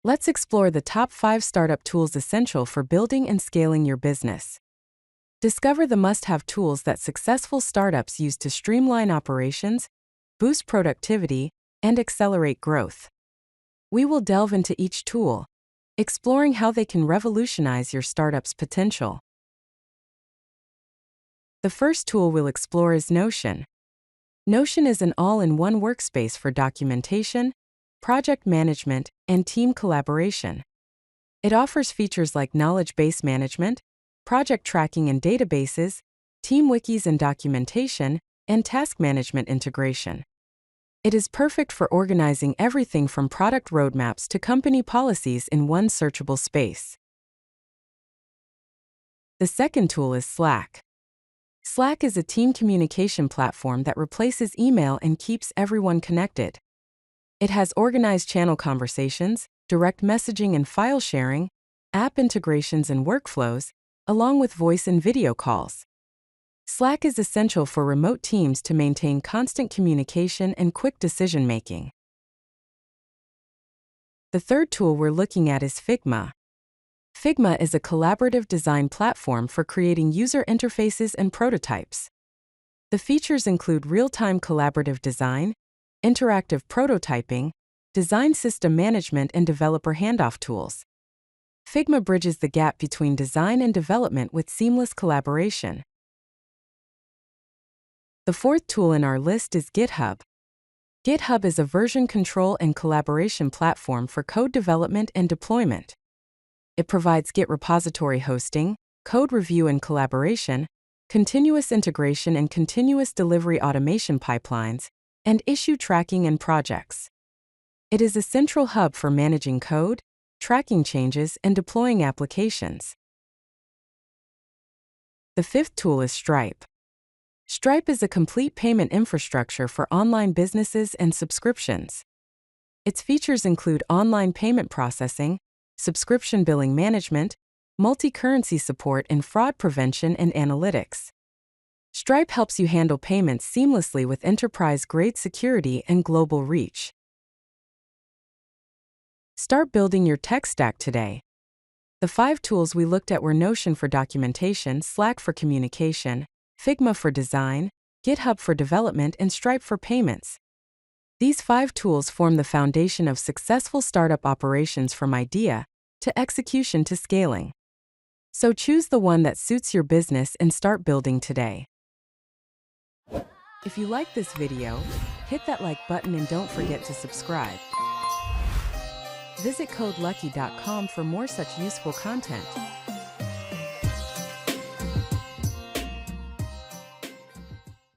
Let's explore the top 5 startup tools essential for building and scaling your business. Discover the must-have tools that successful startups use to streamline operations, boost productivity, and accelerate growth. We will delve into each tool, exploring how they can revolutionize your startup's potential. The first tool we'll explore is Notion. Notion is an all-in-one workspace for documentation, project management, and team collaboration. It offers features like knowledge base management, project tracking and databases, team wikis and documentation, and task management integration. It is perfect for organizing everything from product roadmaps to company policies in one searchable space. The second tool is Slack. Slack is a team communication platform that replaces email and keeps everyone connected. It has organized channel conversations, direct messaging and file sharing, app integrations and workflows, along with voice and video calls. Slack is essential for remote teams to maintain constant communication and quick decision-making. The third tool we're looking at is Figma. Figma is a collaborative design platform for creating user interfaces and prototypes. The features include real-time collaborative design, interactive prototyping, design system management, and developer handoff tools. Figma bridges the gap between design and development with seamless collaboration. The fourth tool in our list is GitHub. GitHub is a version control and collaboration platform for code development and deployment. It provides Git repository hosting, code review and collaboration, continuous integration and continuous delivery automation pipelines, and issue tracking and projects. It is a central hub for managing code, tracking changes, and deploying applications. The fifth tool is Stripe. Stripe is a complete payment infrastructure for online businesses and subscriptions. Its features include online payment processing, subscription billing management, multi-currency support, and fraud prevention and analytics. Stripe helps you handle payments seamlessly with enterprise-grade security and global reach. Start building your tech stack today. The 5 tools we looked at were Notion for documentation, Slack for communication, Figma for design, GitHub for development, and Stripe for payments. These 5 tools form the foundation of successful startup operations from idea to execution to scaling. So choose the one that suits your business and start building today. If you like this video, hit that like button and don't forget to subscribe. Visit codelucky.com for more such useful content.